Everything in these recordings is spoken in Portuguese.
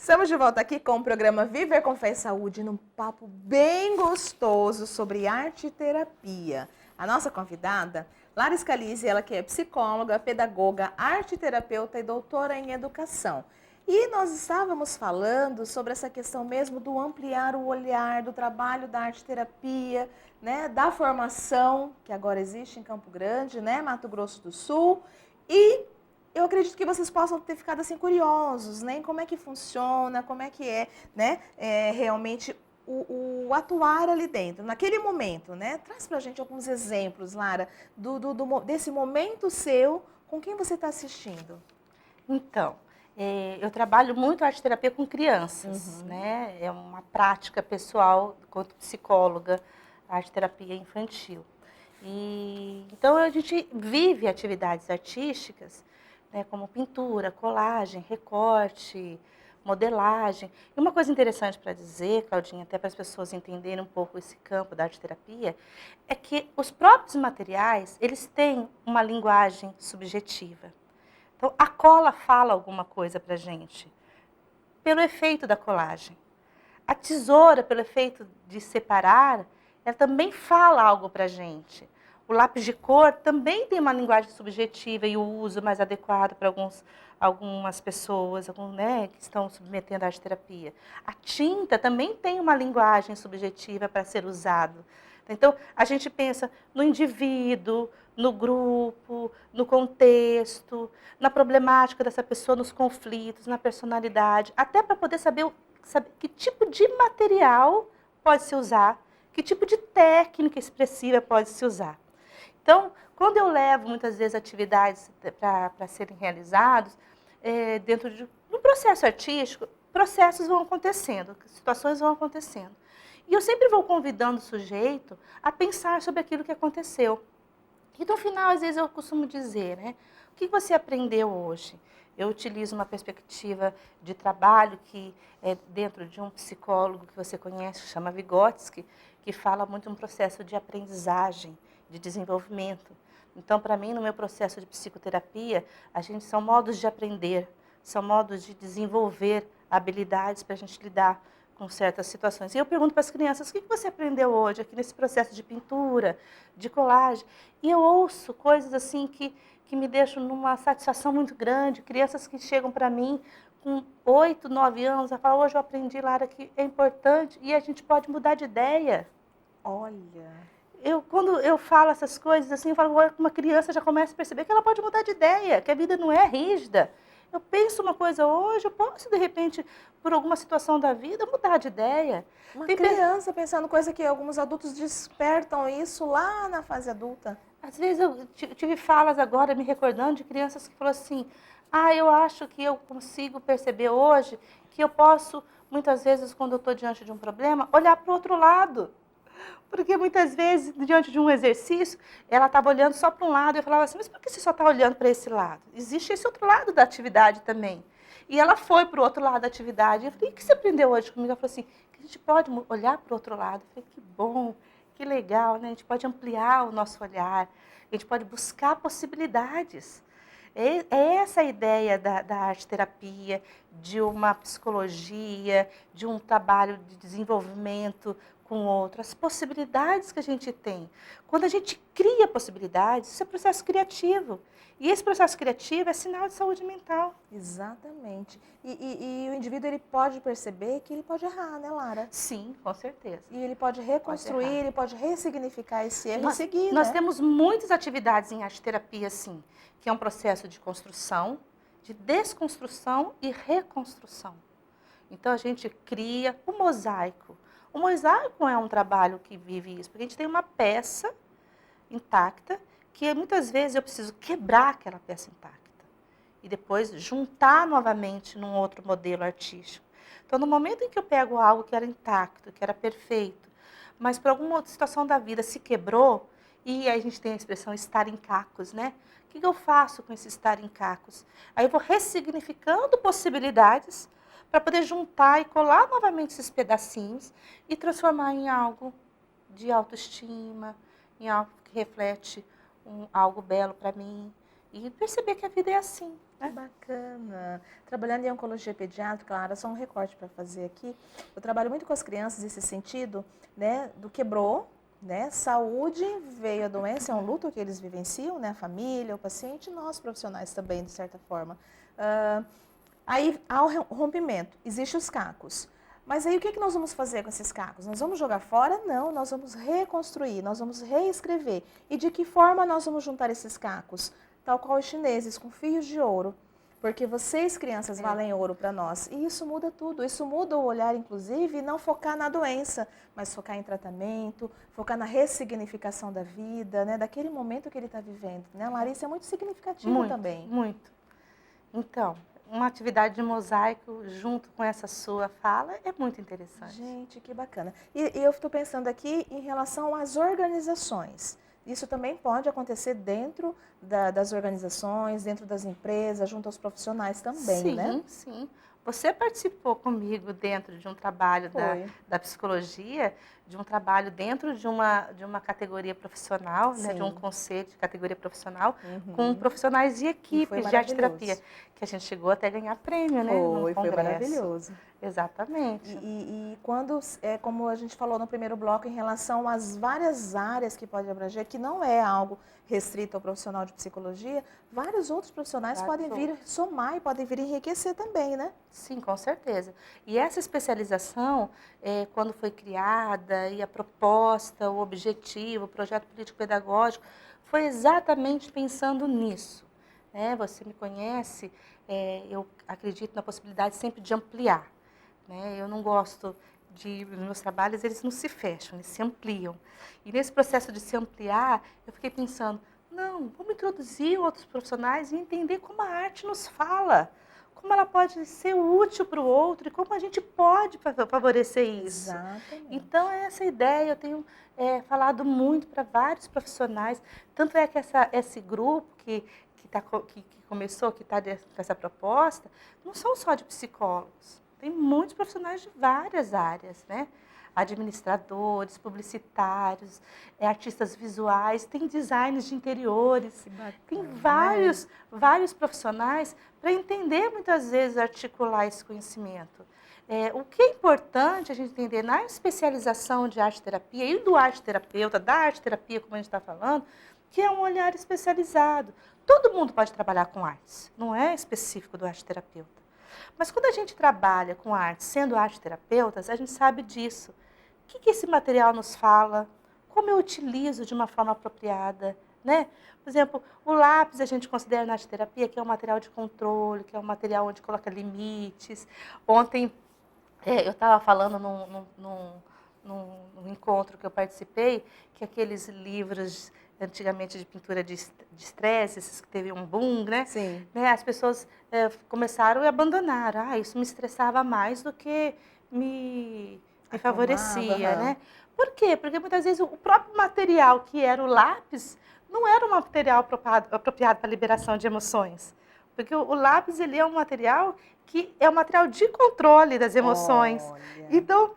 Estamos de volta aqui com o programa Viver com Fé e Saúde, num papo bem gostoso sobre arte e terapia. A nossa convidada, Lara Scalise, ela que é psicóloga, pedagoga, arte terapeuta e doutora em educação. E nós estávamos falando sobre essa questão mesmo do ampliar o olhar, do trabalho da arte terapia, né, da formação que agora existe em Campo Grande, né, Mato Grosso do Sul. E eu acredito que vocês possam ter ficado assim curiosos, né, em como é que funciona, como é que é, né, realmente o atuar ali dentro, naquele momento, né? Traz pra gente alguns exemplos, Lara, desse momento seu, com quem você está assistindo. Então, eu trabalho muito arte terapia com crianças, né? É uma prática pessoal, quanto psicóloga, arte terapia infantil. Então, a gente vive atividades artísticas, né, como pintura, colagem, recorte, modelagem. E uma coisa interessante para dizer, Claudinha, até para as pessoas entenderem um pouco esse campo da arte terapia, é que os próprios materiais, eles têm uma linguagem subjetiva. Então, a cola fala alguma coisa para a gente, pelo efeito da colagem. A tesoura, pelo efeito de separar, ela também fala algo para a gente. O lápis de cor também tem uma linguagem subjetiva e o uso mais adequado para algumas pessoas, né, que estão submetendo à arte terapia. A tinta também tem uma linguagem subjetiva para ser usado. Então, a gente pensa no indivíduo, no grupo, no contexto, na problemática dessa pessoa, nos conflitos, na personalidade, até para poder saber que tipo de material pode se usar, que tipo de técnica expressiva pode se usar. Então, quando eu levo muitas vezes atividades para serem realizados, dentro de um processo artístico, processos vão acontecendo, situações vão acontecendo. E eu sempre vou convidando o sujeito a pensar sobre aquilo que aconteceu. E no final, às vezes, eu costumo dizer, né? O que você aprendeu hoje? Eu utilizo uma perspectiva de trabalho que é dentro de um psicólogo que você conhece, que chama Vygotsky, que fala muito de um processo de aprendizagem, de desenvolvimento. Então, para mim, no meu processo de psicoterapia, são modos de aprender, são modos de desenvolver habilidades para a gente lidar com certas situações. E eu pergunto para as crianças, o que você aprendeu hoje aqui nesse processo de pintura, de colagem? E eu ouço coisas assim que me deixam numa satisfação muito grande. Crianças que chegam para mim com 8, 9 anos, a falar, hoje eu aprendi, Lara, que é importante e a gente pode mudar de ideia. Olha, Quando eu falo essas coisas assim, eu falo, uma criança já começa a perceber que ela pode mudar de ideia, que a vida não é rígida. Eu penso uma coisa hoje, eu posso, de repente, por alguma situação da vida, mudar de ideia. uma Tem criança pensando coisa que alguns adultos despertam isso lá na fase adulta. Às vezes eu tive falas agora, me recordando, de crianças que falaram assim, eu acho que eu consigo perceber hoje que eu posso, muitas vezes, quando eu estou diante de um problema, olhar para o outro lado. Porque muitas vezes, diante de um exercício, ela estava olhando só para um lado, e eu falava assim, mas por que você só está olhando para esse lado? Existe esse outro lado da atividade também. E ela foi para o outro lado da atividade. Eu falei, o que você aprendeu hoje comigo? Ela falou assim, que a gente pode olhar para o outro lado. Eu falei, que bom, que legal, né? A gente pode ampliar o nosso olhar, a gente pode buscar possibilidades. É essa a ideia da arte-terapia, de uma psicologia, de um trabalho de desenvolvimento com o outro, as possibilidades que a gente tem. Quando a gente cria possibilidades, isso é processo criativo. E esse processo criativo é sinal de saúde mental. Exatamente. E o indivíduo ele pode perceber que ele pode errar, né, Lara? Sim, com certeza. E ele pode reconstruir, ele pode ressignificar esse erro e seguir, Nós né? temos muitas atividades em arte-terapia, sim, que é um processo de construção, de desconstrução e reconstrução. Então, a gente cria o mosaico. O mosaico é um trabalho que vive isso, porque a gente tem uma peça intacta, que muitas vezes eu preciso quebrar aquela peça intacta e depois juntar novamente num outro modelo artístico. Então, no momento em que eu pego algo que era intacto, que era perfeito, mas por alguma outra situação da vida se quebrou, e aí a gente tem a expressão estar em cacos, né? O que eu faço com esse estar em cacos? Aí eu vou ressignificando possibilidades para poder juntar e colar novamente esses pedacinhos e transformar em algo de autoestima, em algo que reflete algo belo para mim, e perceber que a vida é assim. Que bacana. Trabalhando em oncologia pediátrica, Lara, só um recorte para fazer aqui. Eu trabalho muito com as crianças nesse sentido, né, do quebrou, né, saúde, veio a doença, é um luto que eles vivenciam, né, a família, o paciente, nós profissionais também, de certa forma. Aí há o rompimento, existem os cacos. Mas aí o que nós vamos fazer com esses cacos? Nós vamos jogar fora? Não, nós vamos reconstruir, nós vamos reescrever. E de que forma nós vamos juntar esses cacos? Tal qual os chineses, com fios de ouro. Porque vocês, crianças, valem ouro para nós. E isso muda tudo. Isso muda o olhar, inclusive, e não focar na doença, mas focar em tratamento, focar na ressignificação da vida, né? Daquele momento que ele está vivendo. Né? Larissa é muito significativo também. Muito. Então, uma atividade de mosaico junto com essa sua fala é muito interessante. Gente, que bacana. E eu estou pensando aqui em relação às organizações. Isso também pode acontecer dentro das organizações, dentro das empresas, junto aos profissionais também, né? Sim, sim. Você participou comigo dentro de um trabalho da psicologia, de um trabalho dentro de uma categoria profissional, né, de um conceito de categoria profissional, com profissionais de equipes de arte-terapia, que a gente chegou até a ganhar prêmio, né? Foi maravilhoso. Exatamente. E quando, como a gente falou no primeiro bloco, em relação às várias áreas que pode abranger, que não é algo restrito ao profissional de psicologia, vários outros profissionais podem vir somar e podem vir enriquecer também, né? Sim, com certeza. E essa especialização, quando foi criada, e a proposta, o objetivo, o projeto político-pedagógico, foi exatamente pensando nisso. Né? Você me conhece, eu acredito na possibilidade sempre de ampliar. Né? Eu não gosto os meus trabalhos, eles não se fecham, eles se ampliam. E nesse processo de se ampliar, eu fiquei pensando, não, vamos introduzir outros profissionais e entender como a arte nos fala, como ela pode ser útil para o outro e como a gente pode favorecer isso. Exatamente. Então, essa ideia eu tenho falado muito para vários profissionais, tanto é que esse grupo que começou, que está com essa proposta, não são só de psicólogos. Tem muitos profissionais de várias áreas, né? Administradores, publicitários, artistas visuais, tem designers de interiores, tem vários profissionais para entender, muitas vezes, articular esse conhecimento. O que é importante a gente entender na especialização de arte-terapia e do arte-terapeuta, da arte-terapia, como a gente está falando, que é um olhar especializado. Todo mundo pode trabalhar com artes, não é específico do arte-terapeuta. Mas quando a gente trabalha com arte, sendo arte-terapeutas, a gente sabe disso. O que esse material nos fala? Como eu utilizo de uma forma apropriada? Né? Por exemplo, o lápis a gente considera na arte-terapia que é um material de controle, que é um material onde coloca limites. Ontem eu estava falando num encontro que eu participei, que aqueles livros antigamente de pintura de estresse, esses que teve um boom, né? Sim. Né? As pessoas começaram a abandonar. Isso me estressava mais do que me favorecia, né? Por quê? Porque muitas vezes o próprio material que era o lápis não era um material apropriado para a liberação de emoções. Porque o lápis ele é um material que é um material de controle das emoções. Olha. Então,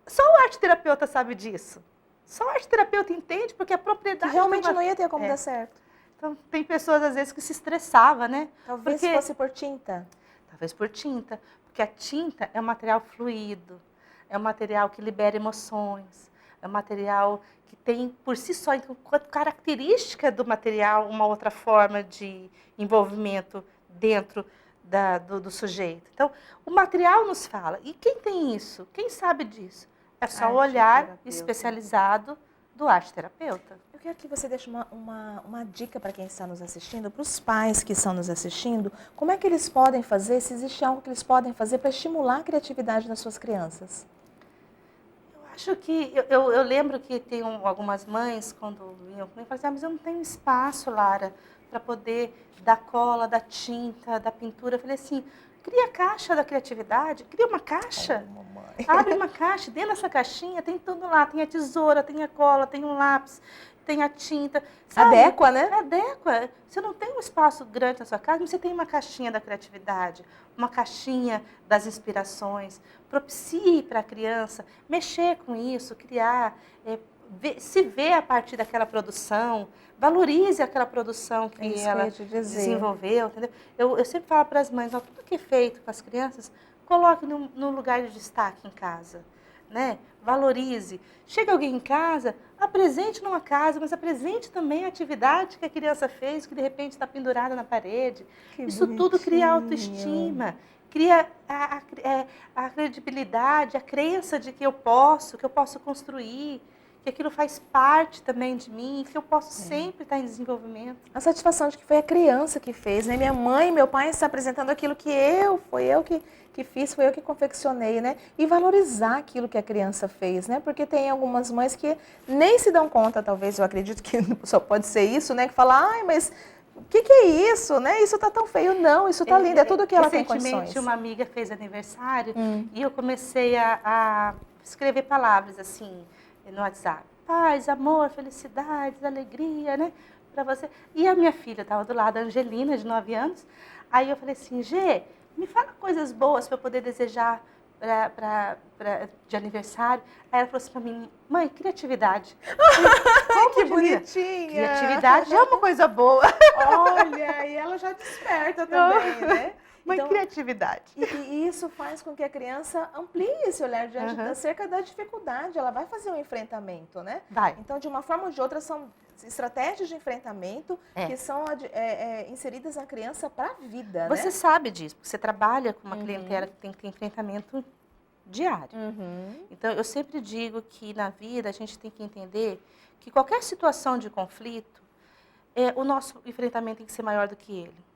só o arte-terapeuta sabe disso. Só o arte-terapeuta entende, porque a propriedade... Que realmente não ia ter como dar certo. Então, tem pessoas, às vezes, que se estressavam, né? Talvez fosse por tinta. Talvez por tinta. Porque a tinta é um material fluido, é um material que libera emoções, é um material que tem, por si só, enquanto característica do material, uma outra forma de envolvimento dentro do sujeito. Então, o material nos fala. E quem tem isso? Quem sabe disso? É só o olhar especializado do arte-terapeuta. Eu quero que você deixe uma dica para quem está nos assistindo, para os pais que estão nos assistindo, como é que eles podem fazer, se existe algo que eles podem fazer para estimular a criatividade das suas crianças? Eu acho que, eu lembro que tem algumas mães, quando vinham comigo, falavam mas eu não tenho espaço, Lara, para poder dar cola, da tinta, da pintura. Eu falei assim, cria a caixa da criatividade, cria uma caixa. Abre uma caixa, dentro dessa caixinha tem tudo lá, tem a tesoura, tem a cola, tem um lápis, tem a tinta. Sabe? Adequa, né? Adequa. Você não tem um espaço grande na sua casa, mas você tem uma caixinha da criatividade, uma caixinha das inspirações. Propicie para a criança mexer com isso, criar. se vê a partir daquela produção, valorize aquela produção que isso ela que eu ia te dizer. desenvolveu, entendeu? Eu sempre falo para as mães, ó, tudo que é feito com as crianças, coloque no lugar de destaque em casa, né? Valorize. Chega alguém em casa, apresente numa casa, mas apresente também a atividade que a criança fez, que de repente está pendurada na parede. Que Isso tudo cria bonitinho. autoestima, cria a credibilidade, a crença de que eu posso construir, que aquilo faz parte também de mim, que eu posso sempre estar em desenvolvimento. A satisfação de que foi a criança que fez, né? Minha mãe e meu pai estão apresentando aquilo que foi eu que fiz, foi eu que confeccionei, né? E valorizar aquilo que a criança fez, né? Porque tem algumas mães que nem se dão conta, talvez, eu acredito que só pode ser isso, né? Que fala, ai, mas o que é isso, né? Isso tá tão feio. Não, isso tá lindo, é tudo que ela tem condições. Recentemente, uma amiga fez aniversário e eu comecei a escrever palavras assim no WhatsApp. Paz, amor, felicidades, alegria, né? Para você. E a minha filha estava do lado, a Angelina, de 9 anos. Aí eu falei assim, Gê, me fala coisas boas para eu poder desejar de aniversário. Aí ela falou assim para mim, mãe, criatividade. Ai, que bonitinha! Criatividade é uma coisa boa. Olha, e ela já desperta também, né? Uma Então, criatividade. E isso faz com que a criança amplie esse olhar diante acerca da dificuldade. Ela vai fazer um enfrentamento, né? Vai. Então, de uma forma ou de outra, são estratégias de enfrentamento que são inseridas na criança para a vida, Você né? sabe disso, porque você trabalha com uma clientela que tem que ter enfrentamento diário. Então, eu sempre digo que na vida a gente tem que entender que qualquer situação de conflito, o nosso enfrentamento tem que ser maior do que ele.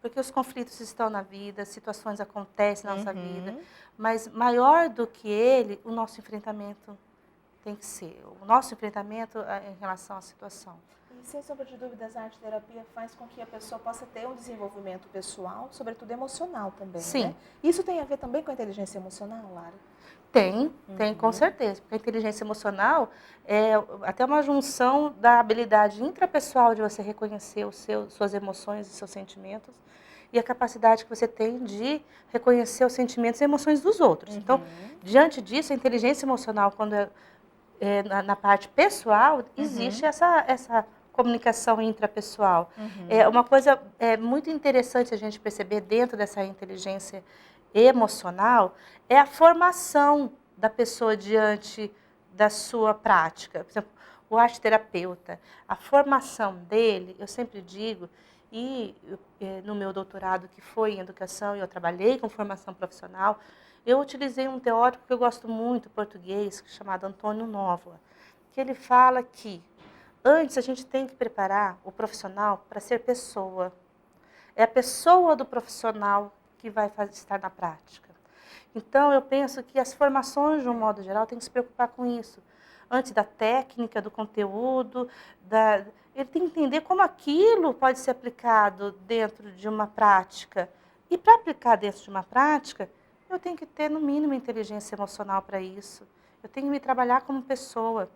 Porque os conflitos estão na vida, situações acontecem na nossa vida, mas maior do que ele, o nosso enfrentamento tem que ser. O nosso enfrentamento em relação à situação. E, sem sombra de dúvidas, a arte-terapia faz com que a pessoa possa ter um desenvolvimento pessoal, sobretudo emocional também, Sim. né? Isso tem a ver também com a inteligência emocional, Lara? Tem com certeza. Porque a inteligência emocional é até uma junção da habilidade intrapessoal de você reconhecer suas emoções e seus sentimentos e a capacidade que você tem de reconhecer os sentimentos e emoções dos outros. Então, diante disso, a inteligência emocional, quando na parte pessoal, existe essa comunicação intrapessoal. É uma coisa muito interessante a gente perceber dentro dessa inteligência emocional, é a formação da pessoa diante da sua prática. Por exemplo, o arte-terapeuta, a formação dele, eu sempre digo, e no meu doutorado que foi em educação, eu trabalhei com formação profissional, eu utilizei um teórico que eu gosto muito, português, chamado Antônio Nóvoa, que ele fala que antes a gente tem que preparar o profissional para ser pessoa. É a pessoa do profissional que vai estar na prática. Então, eu penso que as formações, de um modo geral, têm que se preocupar com isso. Antes da técnica, do conteúdo, ele tem que entender como aquilo pode ser aplicado dentro de uma prática. E para aplicar dentro de uma prática, eu tenho que ter, no mínimo, inteligência emocional para isso. Eu tenho que me trabalhar como pessoa.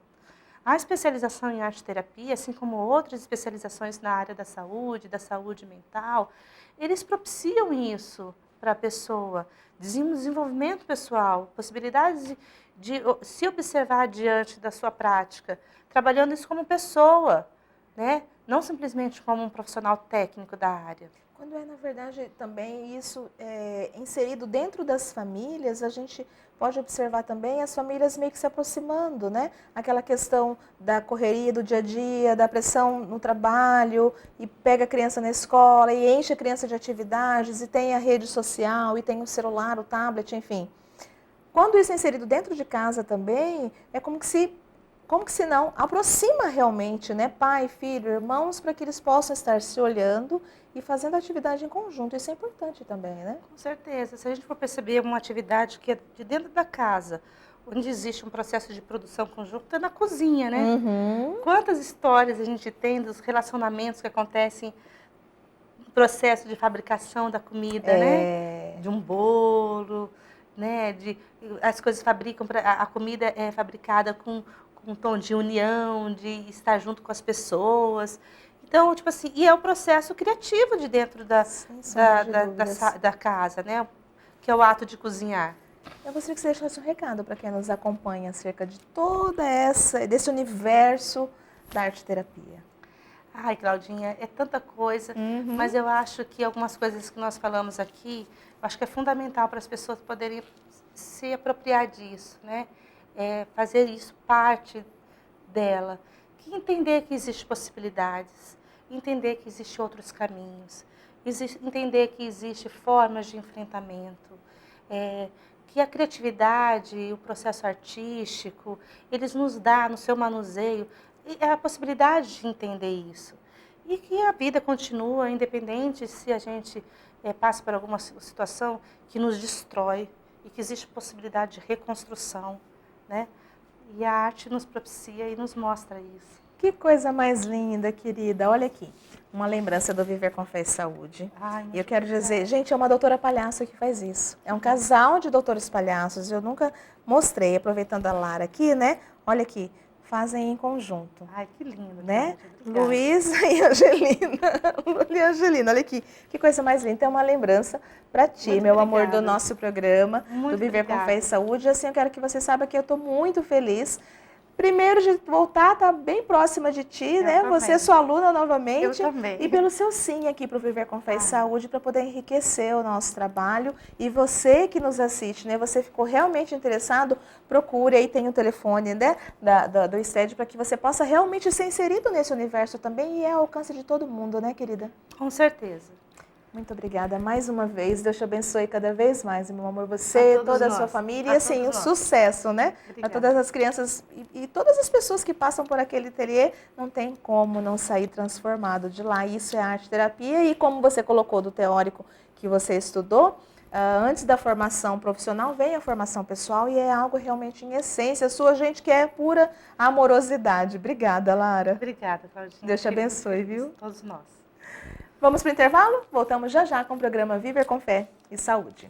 A especialização em arte-terapia, assim como outras especializações na área da saúde mental, eles propiciam isso para a pessoa. Desenvolvimento pessoal, possibilidades de se observar diante da sua prática, trabalhando isso como pessoa, né? Não simplesmente como um profissional técnico da área. Quando na verdade, também isso inserido dentro das famílias, a gente pode observar também as famílias meio que se aproximando, né? Aquela questão da correria do dia a dia, da pressão no trabalho, e pega a criança na escola, e enche a criança de atividades, e tem a rede social, e tem o celular, o tablet, enfim. Quando isso é inserido dentro de casa também, é como que se não aproxima realmente, né? Pai, filho, irmãos, para que eles possam estar se olhando e fazendo atividade em conjunto. Isso é importante também, né? Com certeza. Se a gente for perceber uma atividade que é de dentro da casa, onde existe um processo de produção conjunta, é na cozinha, né? Quantas histórias a gente tem dos relacionamentos que acontecem no processo de fabricação da comida, né? De um bolo, né? As coisas a comida é fabricada com um tom de união, de estar junto com as pessoas. Então, tipo assim, e é o processo criativo de dentro da casa, né? Que é o ato de cozinhar. Eu gostaria que você deixasse um recado para quem nos acompanha acerca de desse universo da arte-terapia. Ai, Claudinha, é tanta coisa, mas eu acho que algumas coisas que nós falamos aqui, eu acho que é fundamental para as pessoas poderem se apropriar disso, né? Fazer isso parte dela, que entender que existem possibilidades, entender que existem outros caminhos, entender que existem formas de enfrentamento, que a criatividade, o processo artístico, eles nos dão no seu manuseio a possibilidade de entender isso. E que a vida continua, independente se a gente passa por alguma situação que nos destrói e que existe possibilidade de reconstrução, né? E a arte nos propicia e nos mostra isso. Que coisa mais linda, querida. Olha aqui, uma lembrança do Viver com Fé e Saúde. E eu quero dizer, gente, é uma doutora palhaço que faz isso. É um casal de doutores palhaços. Eu nunca mostrei, aproveitando a Lara aqui, né? Olha aqui, fazem em conjunto. Ai, que lindo, né? Luísa e Angelina. Lula e Angelina, olha aqui. Que coisa mais linda. É uma lembrança para ti, muito meu obrigada. amor, do nosso programa, Muito do Viver obrigada. com Fé e Saúde. Assim, eu quero que você saiba que eu estou muito feliz. Primeiro, de voltar, tá bem próxima de ti, né? também. Você é sua aluna novamente. Eu também. E pelo seu sim aqui para o Viver com Fé e Saúde, para poder enriquecer o nosso trabalho. E você que nos assiste, né? Você ficou realmente interessado, procure aí, tem o telefone, né? Do STED, para que você possa realmente ser inserido nesse universo também e é ao alcance de todo mundo, né, querida? Com certeza. Muito obrigada mais uma vez. Deus te abençoe cada vez mais, meu amor. Você, toda a sua família e assim, o sucesso, né? A todas as crianças e todas as pessoas que passam por aquele ateliê, não tem como não sair transformado de lá. Isso é arte-terapia e como você colocou do teórico que você estudou, antes da formação profissional vem a formação pessoal e é algo realmente em essência. Sua gente que é pura amorosidade. Obrigada, Lara. Obrigada, Claudinha. Deus te abençoe, viu? Todos nós. Vamos para o intervalo? Voltamos já já com o programa Viver com Fé e Saúde.